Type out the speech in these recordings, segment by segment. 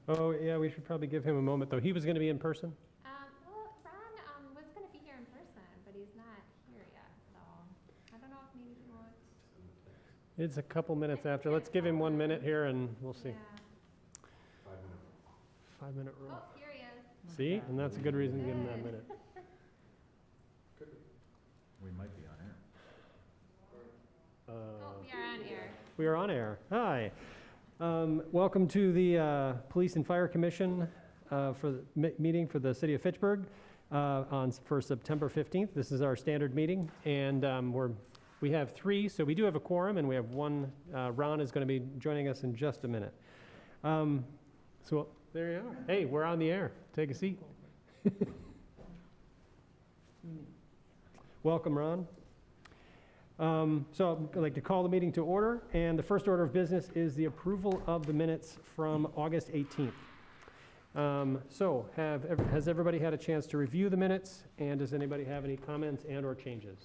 Oh, yeah, we should probably give him a moment, though. He was going to be in person? Well, Ron was going to be here in person, but he's not here yet, so I don't know if maybe he wants. It's a couple minutes after. Let's give him 1 minute here and we'll see. Yeah. 5-minute rule. Oh, here he is. See? And that's a good reason to give him that minute. We might be on air. Oh, we are on air. We are on air. Hi. Welcome to the Police and Fire Commission for the meeting for the City of Fitchburg for September 15th. This is our standard meeting, and we have 3, so we do have a quorum, and we have 1. Ron is going to be joining us in just a minute. So there you are. Hey, we're on the air. Take a seat. Welcome, Ron. So I'd like to call the meeting to order, and the first order of business is the approval of the minutes from August 18th. So has everybody had a chance to review the minutes, and does anybody have any comments and or changes?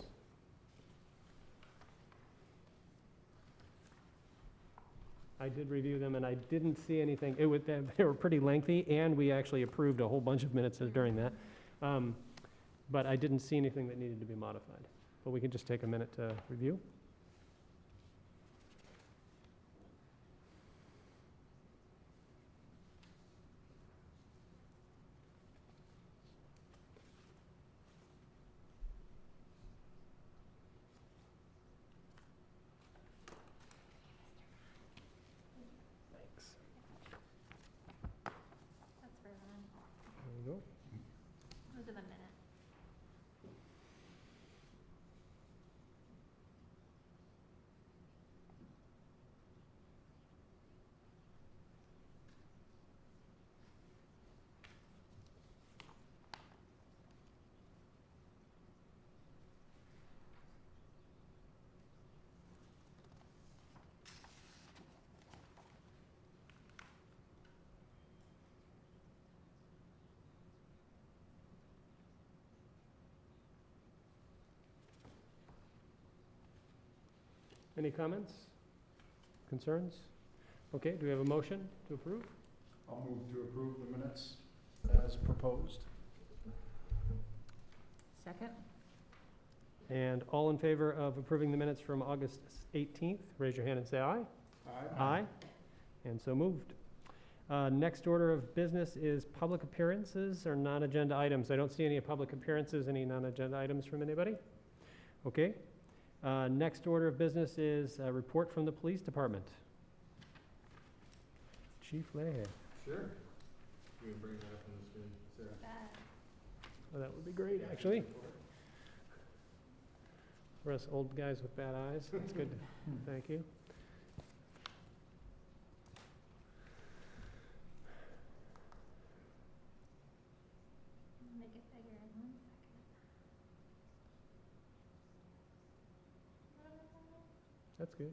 I did review them, and I didn't see anything. They were pretty lengthy, and we actually approved a whole bunch of minutes during that. But I didn't see anything that needed to be modified. But we can just take a minute to review. Thanks. That's for Ron. There you go. Those are the minutes. Any comments? Concerns? Okay, do we have a motion to approve? I'll move to approve the minutes as proposed. Second? And all in favor of approving the minutes from August 18th, raise your hand and say aye. Aye. And so moved. Next order of business is public appearances or non-agenda items. I don't see any public appearances, any non-agenda items from anybody? Okay. Next order of business is a report from the police department. Chief Leahy. Sure. You can bring that up on the screen, Sarah. Oh, that would be great, actually. For us old guys with bad eyes, that's good. Thank you. Make it bigger in 1 second. That's good.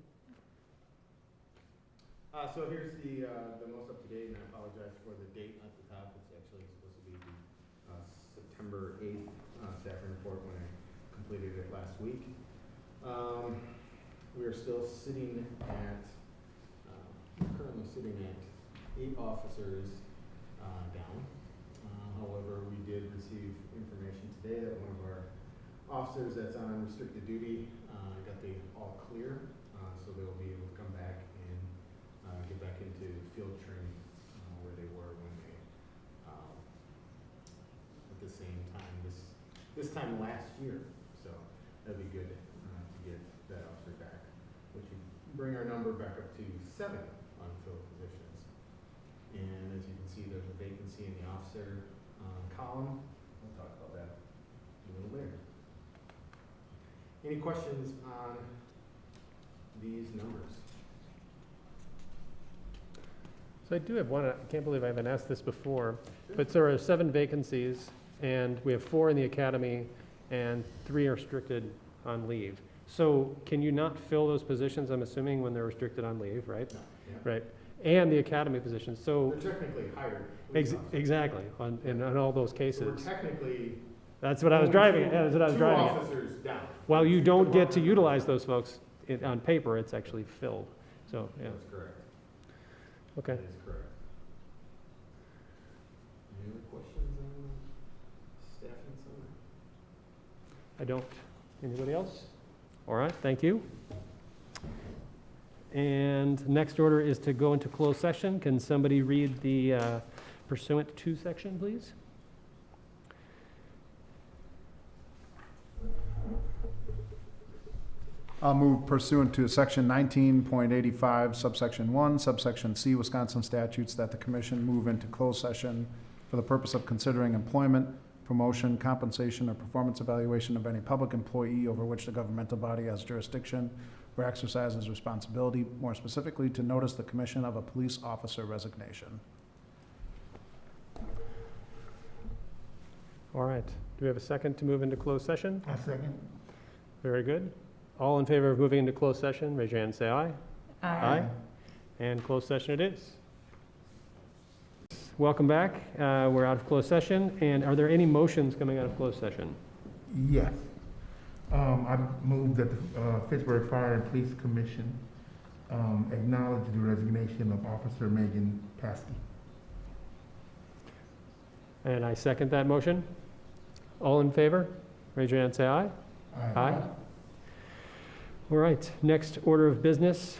So here's the most up to date, and I apologize for the date at the top. It's actually supposed to be the September 8th staffing report when I completed it last week. We are still sitting at, currently sitting at 8 officers down. However, we did receive information today that one of our officers that's on restricted duty got the all clear, so they'll be able to come back and get back into field training where they were when they at the same time this time last year. So that'd be good to get that officer back, which would bring our number back up to 7 unfilled positions. And as you can see, there's a vacancy in the officer column. We'll talk about that a little later. Any questions on these numbers? So I do have one, I can't believe I haven't asked this before, but there are 7 vacancies, and we have 4 in the academy, and 3 are restricted on leave. So can you not fill those positions, I'm assuming, when they're restricted on leave, right? No. Yeah. Right. And the academy positions, so. They're technically hired. police officers. Exactly, in all those So cases. we're technically That's what I was driving at, that's what I was driving 2 at. officers down. While you don't get to utilize those folks on paper, it's actually filled, so, yeah, That's correct. okay. That is correct. Any other questions on staffing summary? I don't. Anybody else? All right, thank you. And next order is to go into closed session. Can somebody read the pursuant to section, please? I'll move pursuant to section 19.85, subsection 1, subsection C, Wisconsin statutes, that the commission move into closed session for the purpose of considering employment, promotion, compensation, or performance evaluation of any public employee over which the governmental body has jurisdiction or exercises responsibility, more specifically, to notice the commission of a police officer resignation. All right. Do we have a second to move into closed session? A second. Very good. All in favor of moving into closed session, raise your hand and say aye. Aye. And closed session it is. Welcome back. We're out of closed session. And are there any motions coming out of closed session? Yes. I move that the Fitchburg Fire and Police Commission acknowledge the resignation of Officer Megan Paskey. And I second that motion. All in favor, raise your hand and say aye. Aye. All right. Next order of business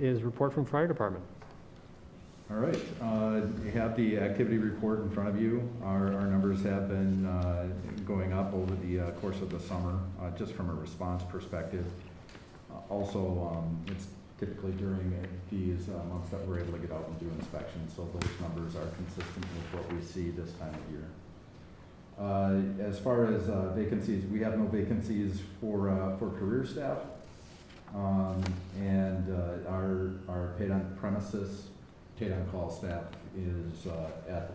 is report from fire department. All right, you have the activity report in front of you. Our numbers have been going up over the course of the summer, just from a response perspective. Also, it's typically during these months that we're able to get out and do inspections, so those numbers are consistent with what we see this time of year. As far as vacancies, we have no vacancies for career staff, and our paid on premises, paid on call staff is at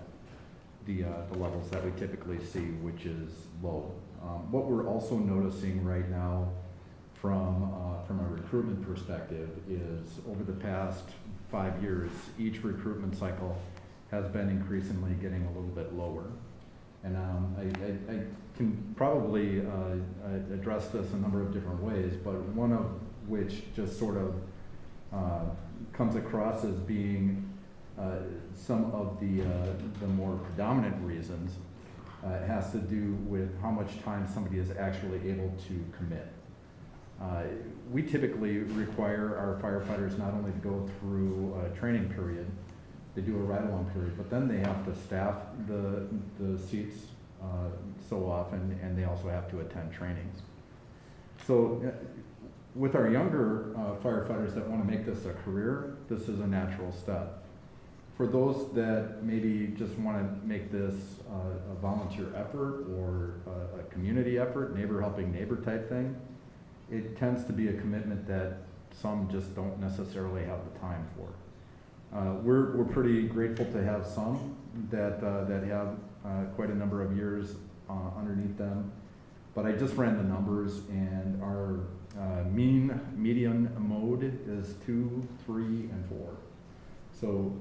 the levels that we typically see, which is low. What we're also noticing right now from a recruitment perspective is over the past 5 years, each recruitment cycle has been increasingly getting a little bit lower. And I can probably address this a number of different ways, but one of which just sort of comes across as being some of the more predominant reasons has to do with how much time somebody is actually able to commit. We typically require our firefighters not only to go through a training period, they do a ride-along period, but then they have to staff the seats so often, and they also have to attend trainings. So with our younger firefighters that want to make this a career, this is a natural step. For those that maybe just want to make this a volunteer effort or a community effort, neighbor helping neighbor type thing, it tends to be a commitment that some just don't necessarily have the time for. We're pretty grateful to have some that have quite a number of years underneath them, but I just ran the numbers, and our median mode is 2, 3, and 4. So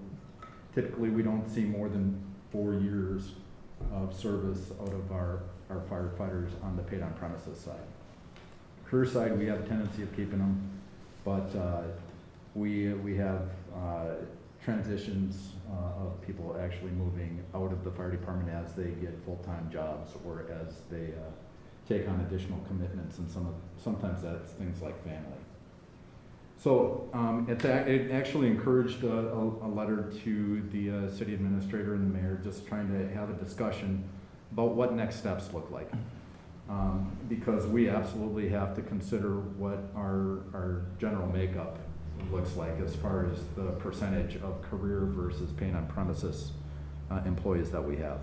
typically we don't see more than 4 years of service out of our firefighters on the paid on premises side. Career side, we have a tendency of keeping them, but we have transitions of people actually moving out of the fire department as they get full-time jobs or as they take on additional commitments, and sometimes that's things like family. So it actually encouraged a letter to the city administrator and the mayor, just trying to have a discussion about what next steps look like. Because we absolutely have to consider what our general makeup looks like as far as the percentage of career versus paid on premises employees that we have.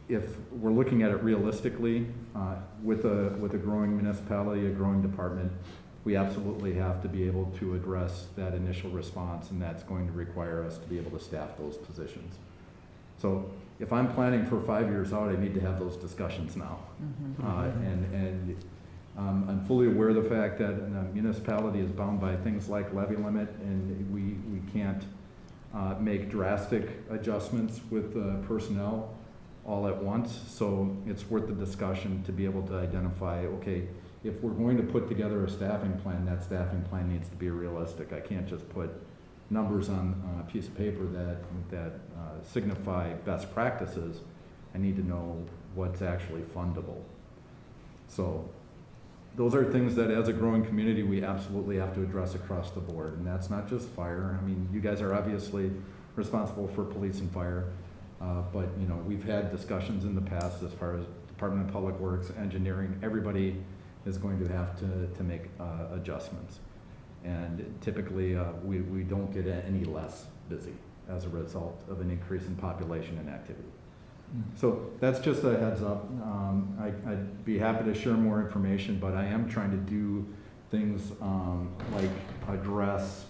If we're looking at it realistically, with a growing municipality, a growing department, we absolutely have to be able to address that initial response, and that's going to require us to be able to staff those positions. So if I'm planning for 5 years out, I need to have those discussions now. I'm fully aware of the fact that a municipality is bound by things like levy limit, and we can't make drastic adjustments with personnel all at once. So it's worth the discussion to be able to identify, okay, if we're going to put together a staffing plan, that staffing plan needs to be realistic. I can't just put numbers on a piece of paper that signify best practices. I need to know what's actually fundable. So those are things that as a growing community, we absolutely have to address across the board. And that's not just fire. I mean, you guys are obviously responsible for police and fire. But you know, we've had discussions in the past as far as Department of Public Works, engineering, everybody is going to have to make adjustments. And typically, we don't get any less busy as a result of an increase in population and activity. So that's just a heads up. I'd be happy to share more information, but I am trying to do things like address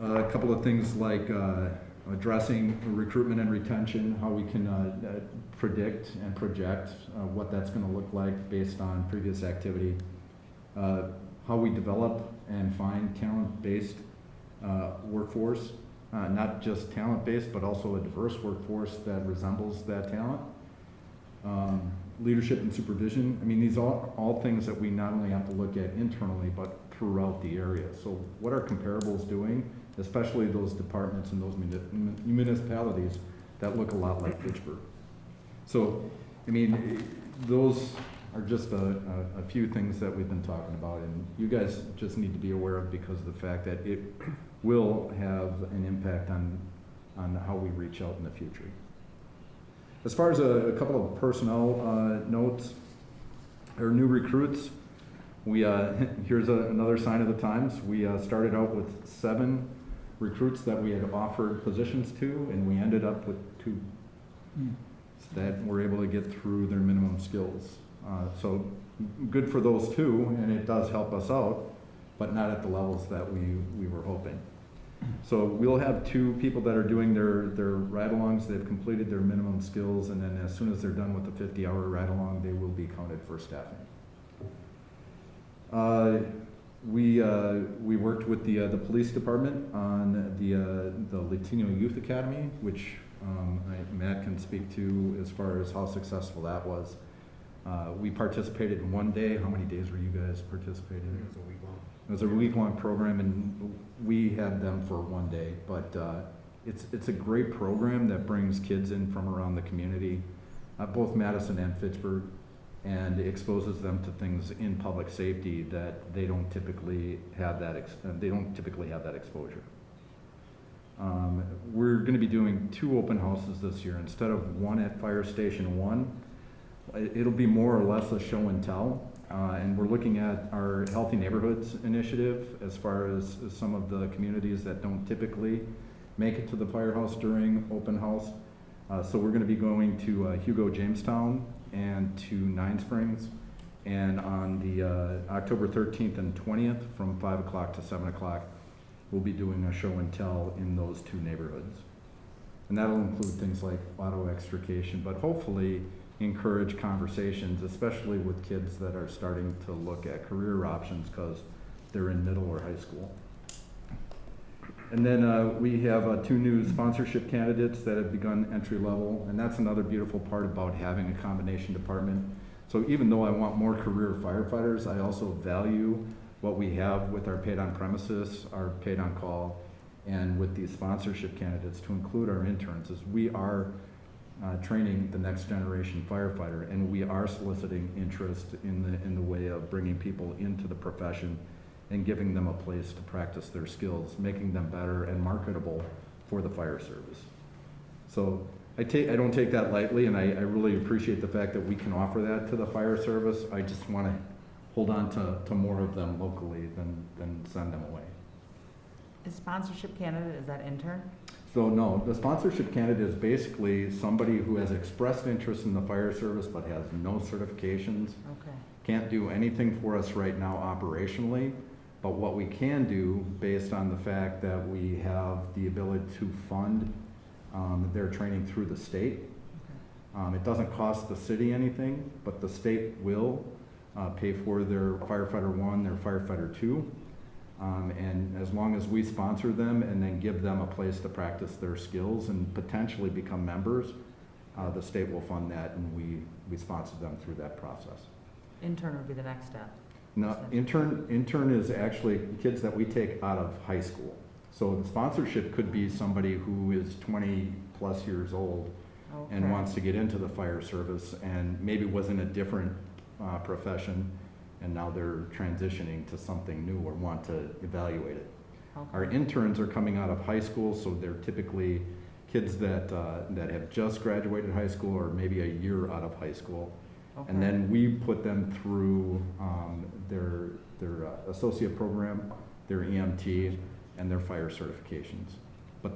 a couple of things like addressing recruitment and retention, how we can predict and project what that's going to look like based on previous activity, how we develop and find talent-based workforce, not just talent-based, but also a diverse workforce that resembles that talent. Leadership and supervision. I mean, these are all things that we not only have to look at internally, but throughout the area. So what are comparables doing, especially those departments and those municipalities that look a lot like Fitchburg? So, I mean, those are just a few things that we've been talking about, and you guys just need to be aware of because of the fact that it will have an impact on how we reach out in the future. As far as a couple of personnel notes, our new recruits, we here's another sign of the times. We started out with 7 recruits that we had offered positions to, and we ended up with 2 that were able to get through their minimum skills. So good for those 2, and it does help us out, but not at the levels that we were hoping. So we'll have 2 people that are doing their ride-alongs. They've completed their minimum skills, and then as soon as they're done with the 50-hour ride-along, they will be counted for staffing. We worked with the police department on the Latino Youth Academy, which Matt can speak to as far as how successful that was. We participated in 1 day. How many days were you guys participating? It was a week long. It was a week-long program, and we had them for 1 day. But it's a great program that brings kids in from around the community, both Madison and Fitchburg, and exposes them to things in public safety that they don't typically have that exposure. We're going to be doing 2 open houses this year instead of 1 at Fire Station 1. It'll be more or less a show and tell, and we're looking at our Healthy Neighborhoods initiative as far as some of the communities that don't typically make it to the firehouse during open house. So we're going to be going to Hugo Jamestown and to Nine Springs, and on the October 13th and 20th from 5 o'clock to 7 o'clock, we'll be doing a show and tell in those 2 neighborhoods. And that'll include things like auto extrication, but hopefully encourage conversations, especially with kids that are starting to look at career options because they're in middle or high school. And then we have 2 new sponsorship candidates that have begun entry level, and that's another beautiful part about having a combination department. So even though I want more career firefighters, I also value what we have with our paid on premises, our paid on call, and with these sponsorship candidates to include our interns, as we are training the next generation firefighter, and we are soliciting interest in the way of bringing people into the profession and giving them a place to practice their skills, making them better and marketable for the fire service. So I don't take that lightly, and I really appreciate the fact that we can offer that to the fire service. I just want to hold on to more of them locally than send them away. Is sponsorship candidate, is that intern? So no, the sponsorship candidate is basically somebody who has expressed interest in the fire service but has no certifications. Okay. Can't do anything for us right now operationally, but what we can do based on the fact that we have the ability to fund their training through the state. It doesn't cost the city anything, but the state will pay for their firefighter 1, their firefighter 2. And as long as we sponsor them and then give them a place to practice their skills and potentially become members, the state will fund that, and we sponsor them through that process. Intern would be the next step. No, intern is actually kids that we take out of high school. So the sponsorship could be somebody who is 20+ years old and Okay. wants to get into the fire service and maybe was in a different profession and now they're transitioning to something new or want to evaluate it. Okay. Our interns are coming out of high school, so they're typically kids that have just graduated high school or maybe a year out of high school. And Okay. then we put them through their associate program, their EMT, and their fire certifications. But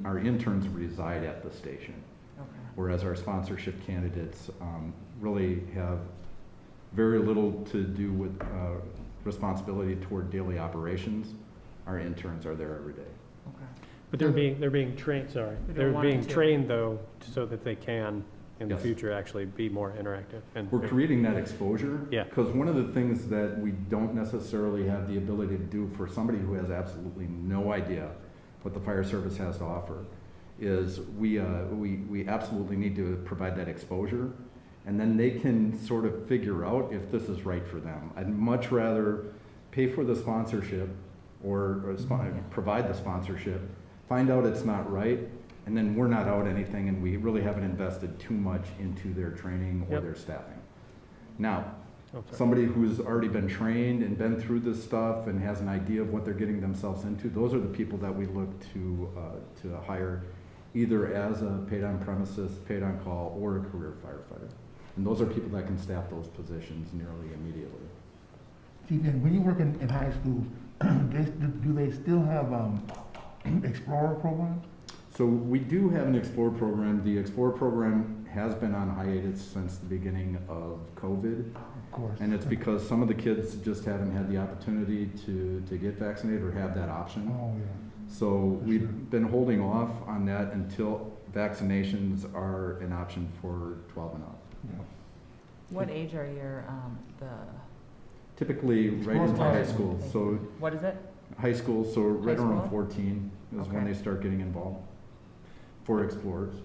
our interns reside at the station, Okay. whereas our sponsorship candidates really have very little to do with responsibility toward daily operations. Our interns are there every day. Okay. But they're being trained, sorry. We don't They're want being them to. trained though, so that they can, in the Yes. future, actually be more interactive. And We're creating that exposure. Yeah. Because one of the things that we don't necessarily have the ability to do for somebody who has absolutely no idea what the fire service has to offer is we absolutely need to provide that exposure, and then they can sort of figure out if this is right for them. I'd much rather pay for the sponsorship or provide the sponsorship, find out it's not right, and then we're not out anything and we really haven't invested too much into their training or Yep. their staffing. Now, Oh, sorry. somebody who's already been trained and been through this stuff and has an idea of what they're getting themselves into, those are the people that we look to hire either as a paid on premises, paid on call, or a career firefighter. And those are people that can staff those positions nearly immediately. Chief, and when you work in high schools, do they still have Explorer programs? So we do have an Explore program. The Explore program has been on hiatus since the beginning of COVID. Of course. And it's because some of the kids just haven't had the opportunity to get vaccinated or have that option. Oh, yeah. So For we've sure. been holding off on that until vaccinations are an option for 12 and up. Yeah. What age are your, Typically right Explore into high program. school. So what is it? high school, so right High around school? 14 is when Okay. they start getting involved for Explorers.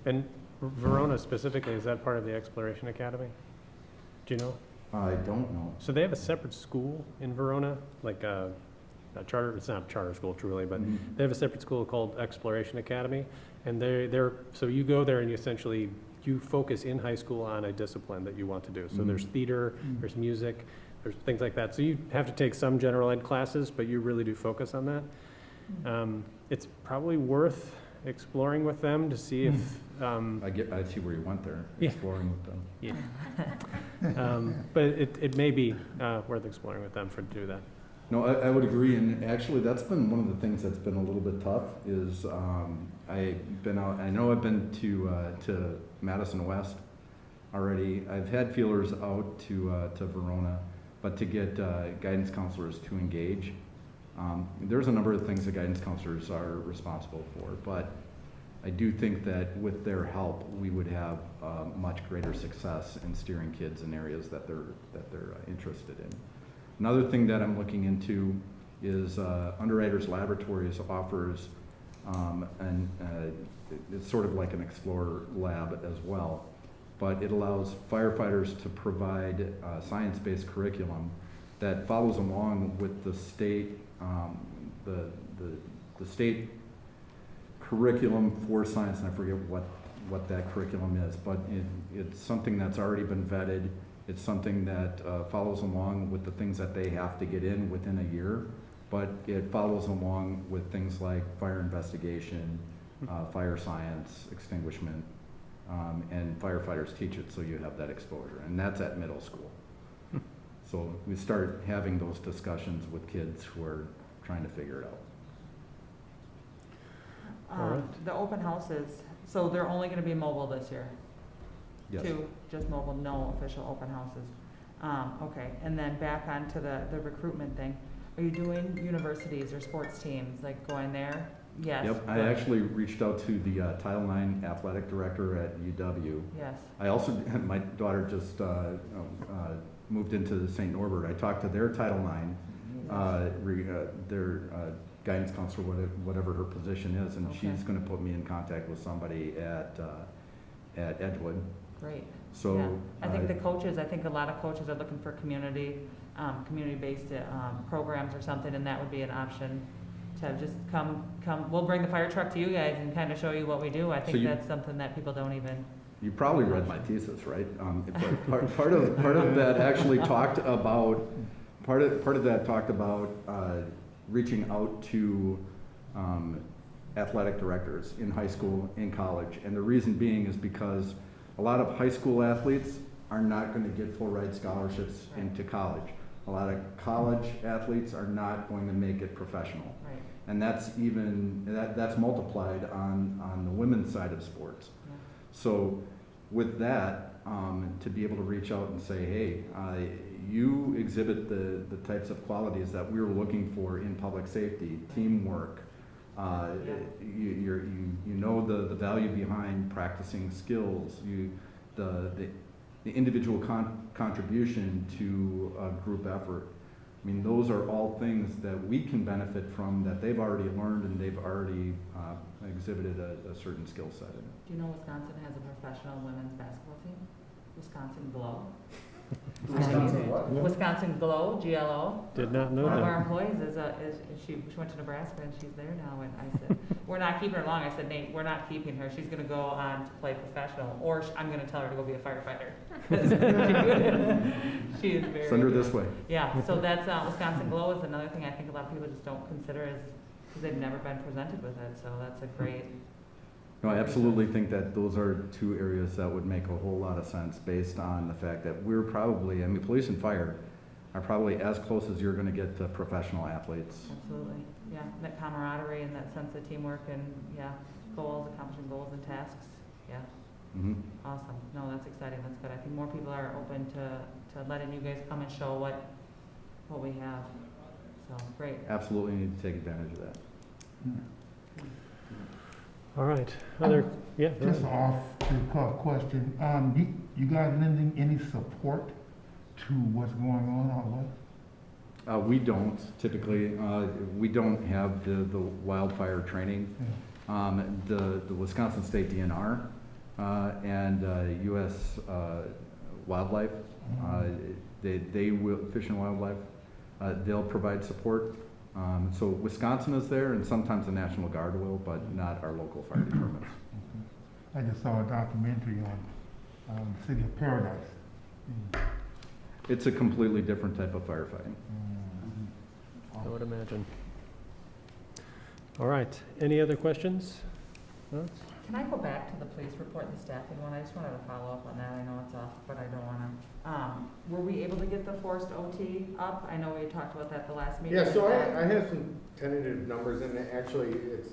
And Verona specifically, is that part of the Exploration Academy? Do you know? I don't know. So they have a separate school in Verona, like a charter, it's not a charter school truly, but Mhm. they have a separate school called Exploration Academy. And they're, so you go there and you essentially, you focus in high school on a discipline that you want to do. So there's theater, there's music, there's things like that. So you have to take some general ed classes, but you really do focus on that. It's probably worth exploring with them to see if, I see where you went there, Yeah. exploring with them. but it may be worth exploring with them to do that. No, I would agree, and actually, that's been one of the things that's been a little bit tough, is I've been out, I know I've been to Madison West already. I've had feelers out to Verona, but to get guidance counselors to engage. There's a number of things that guidance counselors are responsible for, but I do think that with their help, we would have much greater success in steering kids in areas that they're interested in. Another thing that I'm looking into is Underwriters Laboratories offers, and it's sort of like an Explorer lab as well, but it allows firefighters to provide science-based curriculum that follows along with the state, the state curriculum for science, and I forget what that curriculum is, but it's something that's already been vetted. It's something that follows along with the things that they have to get in within a year, but it follows along with things like fire investigation, fire science, extinguishment, and firefighters teach it, so you have that exposure, and that's at middle school. So we start having those discussions with kids who are trying to figure it out. All right. The open houses, so they're only gonna be mobile this year? Yes. Two, just mobile, no official open houses. Okay, and then back onto the recruitment thing. Are you doing universities or sports teams, like going there? Yes. Yep, I good. actually reached out to the Title IX athletic director at UW. Yes, I also, my daughter just moved into St. Norbert. I talked to their Title IX, their guidance counselor, whatever her position is, and Okay. she's gonna put me in contact with somebody at Edgewood. great. So, Yeah. I think the coaches, I think a lot of coaches are looking for community community-based, programs or something, and that would be an option to just come, we'll bring the fire truck to you guys and kind of show you what we do. I So think you- that's something that people don't even, You probably read my thesis, right? But part of that actually talked about, part of that talked about reaching out to athletic directors in high school, in college. And the reason being is because a lot of high school athletes are not going to get full ride scholarships Right. into college. A lot of college athletes are not going to make it professional. right, And that's multiplied on the women's side of sports. yeah. So with that, to be able to reach out and say, hey, you exhibit the types of qualities that we're looking for in public safety, teamwork. You know the value behind practicing skills, the individual contribution to a group effort. I mean, those are all things that we can benefit from that they've already learned and they've already exhibited a certain skill set in. Do you know Wisconsin has a professional women's basketball team? Wisconsin Glow. Wisconsin what? Wisconsin Glow, GLO. Did not know One of that. our employees she went to Nebraska and she's there now, and I said, we're not keeping her long. I said, Nate, we're not keeping her. She's gonna go on to play professional, or I'm gonna tell her to go be a firefighter. She is very. Send her this way. Yeah, so that's, Wisconsin Glow is another thing I think a lot of people just don't consider because they've never been presented with it, so that's a great. No, I absolutely think that those are two areas that would make a whole lot of sense based on the fact that we're probably, I mean, police and fire are probably as close as you're gonna get to professional athletes. Absolutely, yeah, that camaraderie and that sense of teamwork and, yeah, goals, accomplishing goals and tasks, yeah, Mhm. awesome. No, that's exciting, that's good. I think more people are open to letting you guys come and show what we have, so, great. Absolutely need to take advantage of that. All right. Other, yeah. go Just ahead. off the cuff question, you guys lending any support to what's going on out west? We don't typically, we don't have the wildfire training. The Wisconsin State DNR and U.S. Wildlife, they will, Fish and Wildlife, they'll provide support. So Wisconsin is there, and sometimes the National Guard will, but not our local fire departments. I just saw a documentary on the city of Paradise. It's a completely different type of firefighting. I would imagine. All right. Any other questions? No? Can I go back to the police report, the staffing one? I just wanted to follow up on that. I know it's off, but I don't wanna. Were we able to get the forced OT up? I know we talked about that the last meeting. Yeah, so Is that- I have some tentative numbers, and actually, it's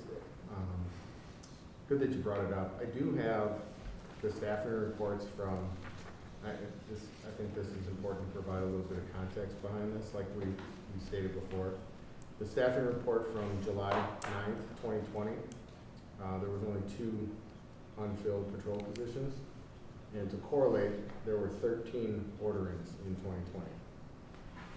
good that you brought it up. I do have the staffing reports from, I think this is important to provide a little bit of context behind this, like we stated before. The staffing report from July 9th, 2020, there was only 2 unfilled patrol positions. And to correlate, there were 13 order-ins in 2020.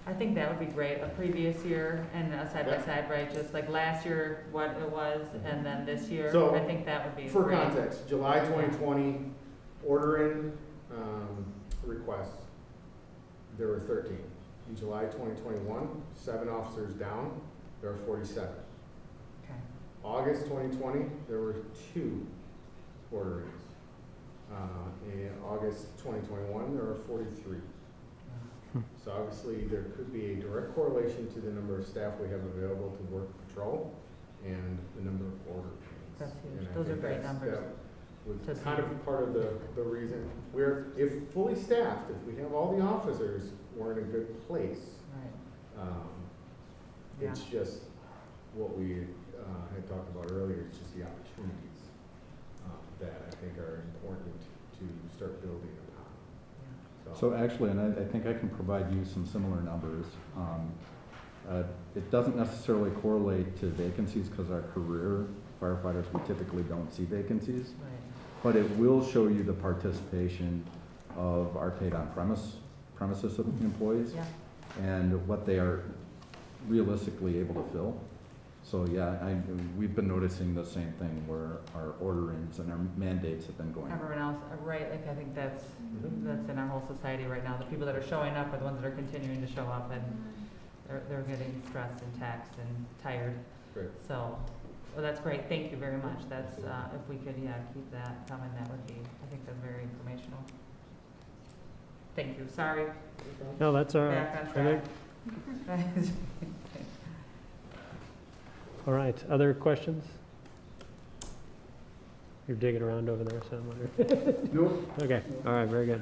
I think that would be great, a previous year and a side by side, right, just like last year, what it was, and then this year, So, I think that would be For great. context, July 2020 order-in requests, there were 13. In July 2021, 7 officers down, there were 47. Okay. August 2020, there were 2 order-ins. In August 2021, there were 43. So obviously, there could be a direct correlation to the number of staff we have available to work patrol and the number of order-ins. That's huge. And I Those are think great that's- numbers that to was kind see. of part of the reason. If fully staffed, if we have all the officers, we're in a good place. Right, It's just what we had talked about earlier, it's just the opportunities that I think are important to start building upon. So actually, and I think I can provide you some similar numbers. It doesn't necessarily correlate to vacancies because our career firefighters, we typically don't see vacancies, right. but it will show you the participation of our paid on premises employees Yeah, and what they are realistically able to fill. So, yeah, we've been noticing the same thing where our orderings and our mandates have been going up. Everyone else, right, like, I think that's in our whole society right now. The people that are showing up are the ones that are continuing to show up, and they're getting stressed and taxed and tired. Great. So, well, that's great, thank you very much. That's, if we could, keep that coming, that would be, I think that's very informational. Thank you, sorry. No, that's all right. Back on I track. think- All right, other questions? You're digging around over there somewhere. Nope. Okay, all right, very good.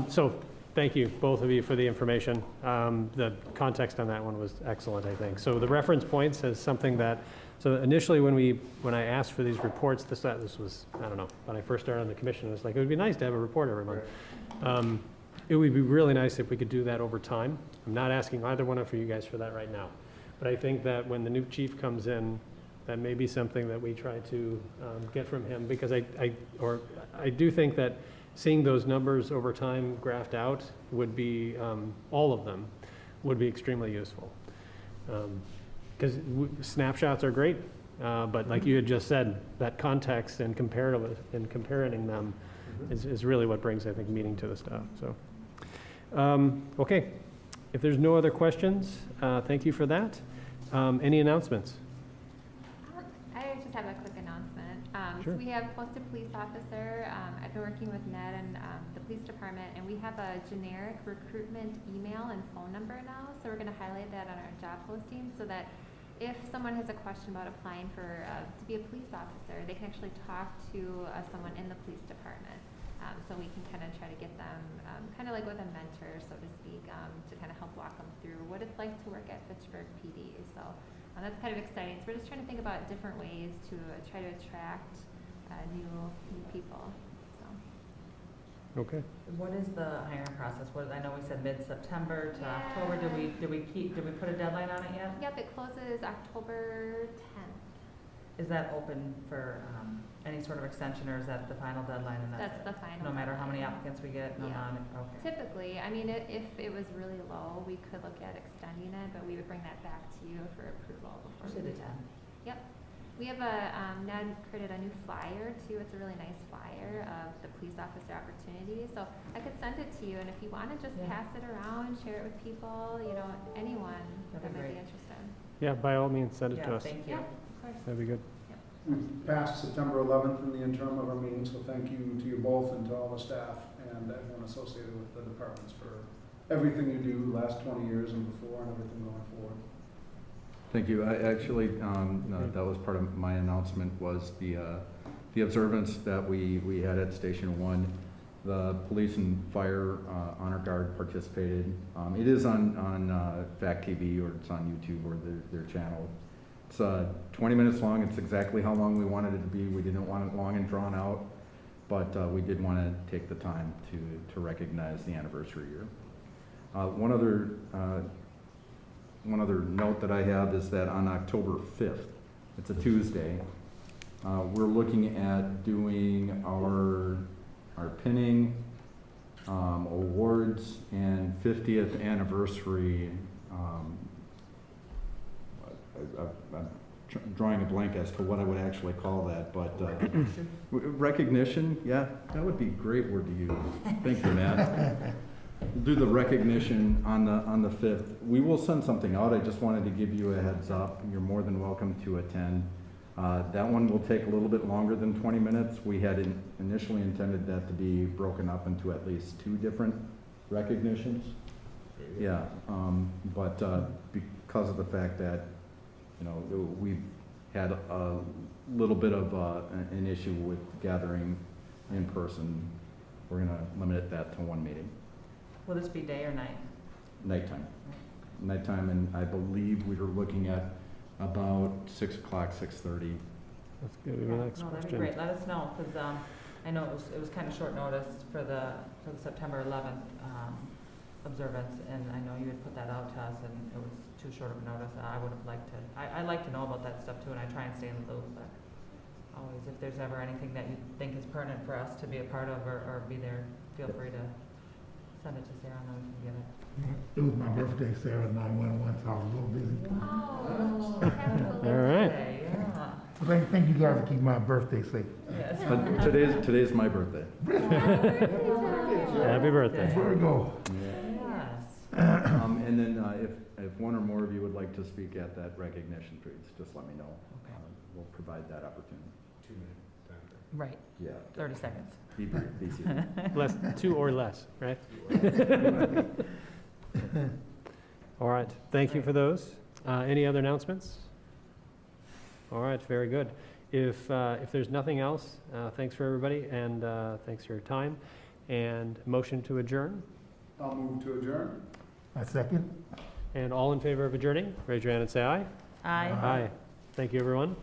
So, thank you, both of you, for the information. The context on that one was excellent, I think. So the reference points is something that, so initially when I asked for these reports, this was, I don't know, when I first started on the commission, it was like, it would be nice to have a report every month. It would be really nice if we could do that over time. I'm not asking either one of you guys for that right now. But I think that when the new chief comes in, that may be something that we try to get from him, because I do think that seeing those numbers over time graphed out would be, all of them, would be extremely useful. Because snapshots are great, but like you had just said, that context and comparing them is really what brings, I think, meaning to the stuff. So, okay, if there's no other questions, thank you for that. Any announcements? I just have a quick announcement. Sure. So we have posted police officer. I've been working with Ned and the police department, and we have a generic recruitment email and phone number now. So we're going to highlight that on our job posting, so that if someone has a question about applying for to be a police officer, they can actually talk to someone in the police department. So we can kind of try to get them, kind of like with a mentor, so to speak, to kind of help walk them through what it's like to work at Fitchburg PD. So that's kind of exciting. So we're just trying to think about different ways to try to attract new people. So. Okay. What is the hiring process? I know we said mid-September to October. Did we put a deadline on it yet? Yep, it closes October 10th. Is that open for any sort of extension, or is that the final deadline? And That's the final. no matter how many deadline. applicants we get? Okay. Typically, I mean, if it was really low, we could look at extending it, but we would bring that back to you for approval before Say we the do 10. that. Yep. We have Ned created a new flyer too. It's a really nice flyer of the police officer opportunity. So I could send it to you, and if you want to just pass it around, share it with people, anyone that That'd be might be great. interested. Yeah, by all means, send it to us. Thank you. Yeah, of course. That'd be good. We passed September 11th in the interim of our meeting, so thank you to you both and to all the staff and everyone associated with the departments for everything you do the last 20 years and before, and everything going forward. Thank you. I actually, that was part of my announcement, was the observance that we had at Station 1. The police and fire honor guard participated. It is on Fact TV, or it's on YouTube, or their channel. It's 20 minutes long. It's exactly how long we wanted it to be. We didn't want it long and drawn out, but we did want to take the time to recognize the anniversary year. One other note that I have is that on October 5th, it's a Tuesday, we're looking at doing our pinning, awards, and 50th anniversary. I'm drawing a blank as to what I would actually call that, but recognition, yeah, that would be a great word to use. Thank you, Matt. We'll do the recognition on the 5th. We will send something out. I just wanted to give you a heads up. You're more than welcome to attend. That one will take a little bit longer than 20 minutes. We had initially intended that to be broken up into at least 2 different recognitions. Yeah, but because of the fact that we've had a little bit of an issue with gathering in person, we're going to limit that to 1 meeting. Will this be day or night? Nighttime. Nighttime, and I believe we were looking at about 6 o'clock, 6:30. That's good. The next No, that'd be question. great. Let us know, because I know it was kind of short notice for the September 11th observance, and I know you had put that out to us, and it was too short of a notice. I would have liked to. I like to know about that stuff too, and I try and stay in the loop. But always, if there's ever anything that you think is pertinent for us to be a part of or be there, feel free to send it to Sarah and then we can get it. It was my birthday, Sarah, 9/11, so I was a little busy. Oh, happy All belated. right. Okay, yeah. So thank you guys for keeping my birthday safe. Yes. But today's my birthday. Happy birthday. Virgo. Yes. And then if one or more of you would like to speak at that recognition, please just let me know. Okay. We'll provide that opportunity. 2-minute time frame. Right, Yeah. 30 seconds. Be brief, be serious. Less, 2 or less, right? All right, thank you for those. Any other announcements? All right, very good. If there's nothing else, thanks for everybody, and thanks for your time. And motion to adjourn, I'll move to adjourn. A second? and all in favor of adjourning, raise your hand and say aye. Aye. Aye. Thank you, everyone.